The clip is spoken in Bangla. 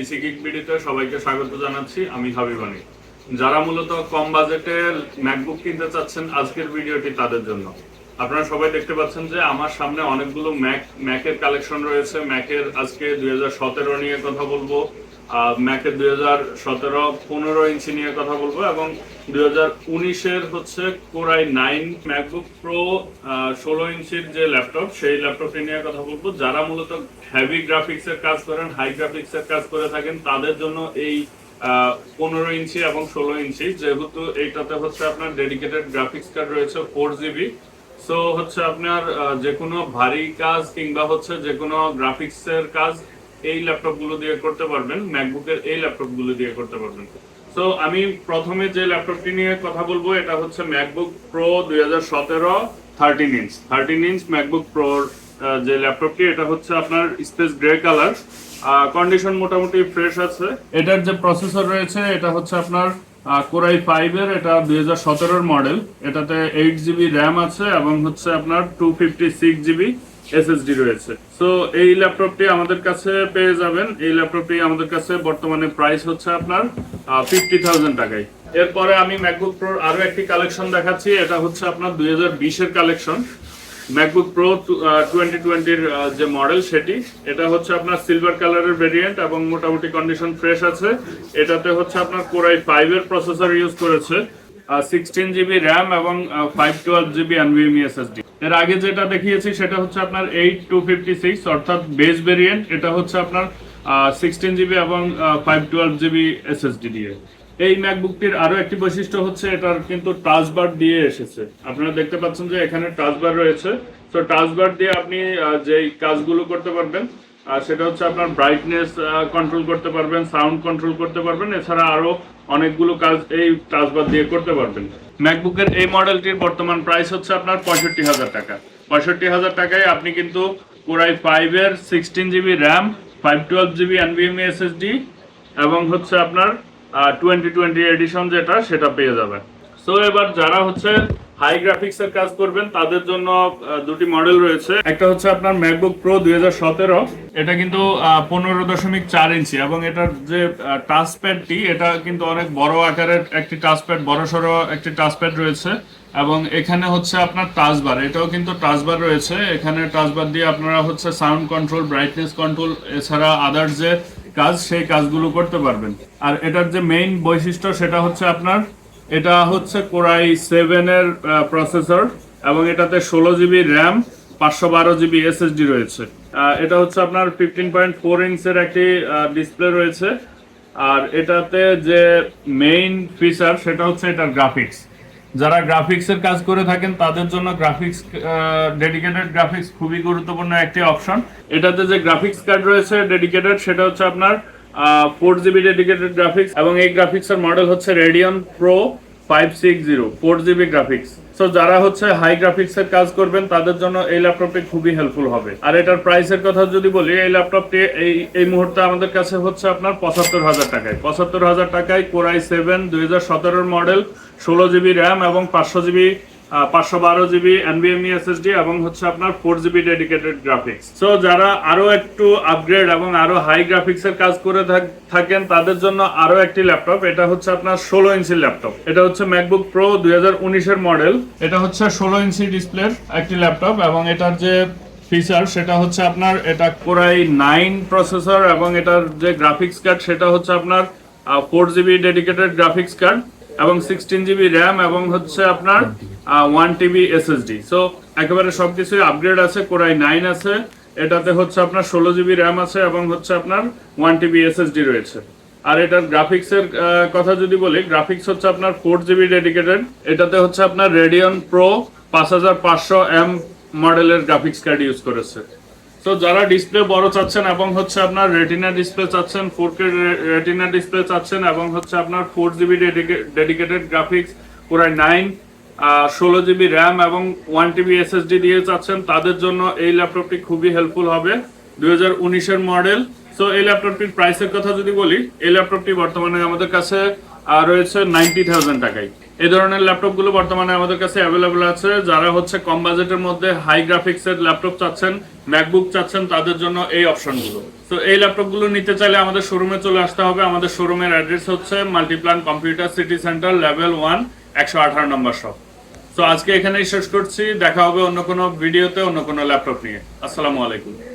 ইসি গিগ ভিডিওতে সবাইকে স্বাগত জানাচ্ছি। আমি হাবিবানি। যারা মূলত কম বাজেটে ম্যাকবুক কিনতে চাচ্ছেন, আজকের ভিডিওটি তাদের জন্য। আপনারা সবাই দেখতে পাচ্ছেন যে আমার সামনে অনেকগুলো ম্যাকের কালেকশন রয়েছে। ম্যাকের আজকে 2017 নিয়ে কথা বলবো, ম্যাকের 2017 15 ইঞ্চি নিয়ে কথা বলবো, এবং 2019-এর হচ্ছে কোরাই 9 ম্যাকবুক প্রো 16 ইঞ্চির যে ল্যাপটপ, সেই ল্যাপটপটি নিয়ে কথা বলবো। যারা মূলত হেভি গ্রাফিক্সের কাজ করেন, হাই গ্রাফিক্সের কাজ করে থাকেন, তাদের জন্য এই 15 ইঞ্চি এবং 16 ইঞ্চি, যেহেতু এইটাতে হচ্ছে আপনার ডেডিকেটেড গ্রাফিক্স কার্ড রয়েছে 4 GB। সো হচ্ছে আপনার যে কোনো ভারী কাজ কিংবা হচ্ছে যে কোনো গ্রাফিক্সের কাজ এই ল্যাপটপ গুলো দিয়ে করতে পারবেন, ম্যাকবুকের এই ল্যাপটপ গুলো দিয়ে করতে পারবেন। সো আমি প্রথমে যে ল্যাপটপটি নিয়ে কথা বলবো, এটা হচ্ছে ম্যাকবুক প্রো 2017 13 ইঞ্চ ম্যাকবুক প্রোর যে ল্যাপটপটি, এটা হচ্ছে আপনার স্পেস গ্রে কালার। কন্ডিশন মোটামুটি ফ্রেশ আছে। এটার যে প্রসেসর রয়েছে, এটা হচ্ছে আপনার কোরাই 5 এর, এটা 2017 মডেল। এটাতে 8 GB র্যাম আছে এবং হচ্ছে আপনার 256 GB SSD রয়েছে। সো এই ল্যাপটপটি আমাদের কাছে পেয়ে যাবেন। এই ল্যাপটপটি আমাদের কাছে বর্তমানে প্রাইস হচ্ছে আপনার 50,000 টাকায়। এরপরে আমি ম্যাকবুক প্রোর আরো একটি কালেকশন দেখাচ্ছি। এটা হচ্ছে আপনার 2020-এর কালেকশন, ম্যাকবুক প্রো 2020-এর যে মডেল সেটি। এটা হচ্ছে আপনার সিলভার কালারের ভেরিয়েন্ট এবং মোটামুটি কন্ডিশন ফ্রেশ আছে। এটাতে হচ্ছে আপনার কোরাই 5 এর প্রসেসর ইউজ করেছে, 16 GB র্যাম এবং 512 GB NVMe SSD। এর আগে যেটা দেখিয়েছি সেটা হচ্ছে আপনার 8256, অর্থাৎ বেস ভেরিয়েন্ট। এটা হচ্ছে আপনার 16 GB এবং 512 GB SSD দিয়ে। এই ম্যাকবুকটির আরো একটি বৈশিষ্ট্য হচ্ছে এটার কিন্তু টাচ বার দিয়ে এসেছে। আপনারা দেখতে পাচ্ছেন যে এখানে টাচ বার রয়েছে। তো টাচ বার দিয়ে আপনি যেই কাজগুলো করতে পারবেন, সেটা হচ্ছে আপনার ব্রাইটনেস কন্ট্রোল করতে পারবেন, সাউন্ড কন্ট্রোল করতে পারবেন, এছাড়া আরো অনেকগুলো কাজ এই টাচ বার দিয়ে করতে পারবেন। ম্যাকবুকের এই মডেলটির বর্তমান প্রাইস হচ্ছে আপনার 65,000 টাকা। 65,000 টাকায় আপনি কিন্তু কোরাই 5 এর 16 GB RAM, 512 GB NVMe SSD এবং হচ্ছে আপনার 2020 এডিশন যেটা, সেটা পেয়ে যাবেন। সো এবার যারা হচ্ছে হাই গ্রাফিক্স এর কাজ করবেন, তাদের জন্য দুটি মডেল রয়েছে। একটা হচ্ছে আপনার ম্যাকবুক প্রো 2017, এটা কিন্তু 15.4 ইঞ্চি এবং এটার যে টাচ প্যাডটি, এটা কিন্তু অনেক বড় আকারের একটি টাচ প্যাড, বড়সড় একটি টাচ প্যাড রয়েছে। এবং এখানে হচ্ছে আপনার টাচ বার, এটাও কিন্তু টাচ বার রয়েছে। এখানে টাচ বার দিয়ে আপনারা হচ্ছে সাউন্ড কন্ট্রোল, ব্রাইটনেস কন্ট্রোল, এছাড়া আদার যে কাজ, সেই কাজগুলো করতে পারবেন। আর এটার যে মেইন বৈশিষ্ট্য সেটা হচ্ছে আপনার, এটা হচ্ছে কোরাই 7 এর প্রসেসর এবং এটাতে 16 GB র্যাম, 512 GB SSD রয়েছে। এটা হচ্ছে আপনার 15.4 ইঞ্চের একটি ডিসপ্লে রয়েছে। আর এটাতে যে মেইন ফিচার সেটা হচ্ছে এটার গ্রাফিক্স। যারা গ্রাফিক্সের কাজ করে থাকেন তাদের জন্য গ্রাফিক্স, ডেডিকেটেড গ্রাফিক্স খুবই গুরুত্বপূর্ণ একটি অপশন। এটাতে যে গ্রাফিক্স কার্ড রয়েছে ডেডিকেটেড, সেটা হচ্ছে আপনার 4 GB ডেডিকেটেড গ্রাফিক্স এবং এই গ্রাফিক্সের মডেল হচ্ছে Radeon pro 560 4 GB graphics. So যারা হচ্ছে হাই গ্রাফিক্স এর কাজ করবেন, তাদের জন্য এই ল্যাপটপটি খুবই হেল্পফুল হবে। আর এটার প্রাইসের কথা যদি বলি, এই ল্যাপটপটি এই মুহূর্তে আমাদের কাছে হচ্ছে আপনার 75,000 টাকায়। 75,000 টাকায় কোরাই 7 2017 মডেল, 16 GB র্যাম এবং 512 GB NVMe SSD এবং হচ্ছে আপনার 4 GB ডেডিকেটেড গ্রাফিক্স। সো যারা আরো একটু আপগ্রেড এবং আরো হাই গ্রাফিক্স এর কাজ করে থাকেন, তাদের জন্য আরো একটি ল্যাপটপ। এটা হচ্ছে আপনার 16 ইঞ্চির ল্যাপটপ। এটা হচ্ছে ম্যাকবুক প্রো 2019 মডেল। এটা হচ্ছে 16 ইঞ্চি ডিসপ্লের একটি ল্যাপটপ এবং এটার যে ফিচার সেটা হচ্ছে আপনার, এটা কোরাই 9 প্রসেসর এবং এটার যে গ্রাফিক্স কার্ড সেটা হচ্ছে আপনার 4 GB ডেডিকেটেড গ্রাফিক্স কার্ড এবং 16 GB র্যাম এবং হচ্ছে আপনার 1 TB SSD। সো একেবারে সবকিছুই আপগ্রেড আছে। কোরাই 9 আছে, এটাতে হচ্ছে আপনার 16 GB র্যাম আছে এবং হচ্ছে আপনার 1 TB SSD রয়েছে। আর এটার গ্রাফিক্সের কথা যদি বলি, গ্রাফিক্স হচ্ছে আপনার 4 GB ডেডিকেটেড। এটাতে হচ্ছে আপনার রেডিয়ন প্রো 5500M মডেলের গ্রাফিক্স কার্ড ইউজ করেছে। তো যারা ডিসপ্লে বড় চাচ্ছেন এবং হচ্ছে আপনার রেটিনা ডিসপ্লে চাচ্ছেন, 4K রেটিনা ডিসপ্লে চাচ্ছেন এবং হচ্ছে আপনার 4 GB dedicated graphics, core i 9, 16 GB RAM এবং 1 TB SSD দিয়ে চাচ্ছেন, তাদের জন্য এই ল্যাপটপটি খুবই হেল্পফুল হবে। 2019 এর মডেল। সো এই ল্যাপটপটির প্রাইসের কথা যদি বলি, এই ল্যাপটপটি বর্তমানে আমাদের কাছে আর রয়েছে 90,000 টাকায়। এই ধরনের ল্যাপটপগুলো বর্তমানে আমাদের কাছে অ্যাভেলেবল আছে। যারা হচ্ছে কম বাজেটের মধ্যে হাই গ্রাফিক্সের ল্যাপটপ চাচ্ছেন, ম্যাকবুক চাচ্ছেন, তাদের জন্য এই অপশনগুলো। তো এই ল্যাপটপগুলো নিতে চাইলে আমাদের শোরুমে চলে আসতে হবে। আমাদের শোরুমের অ্যাড্রেস হচ্ছে Multiplan computer city centre, level 1, 118 নম্বর শপ। তো আজকে এখানেই শেষ করছি। দেখা হবে অন্য কোনো ভিডিওতে অন্য কোনো ল্যাপটপ নিয়ে। আসসালামু আলাইকুম।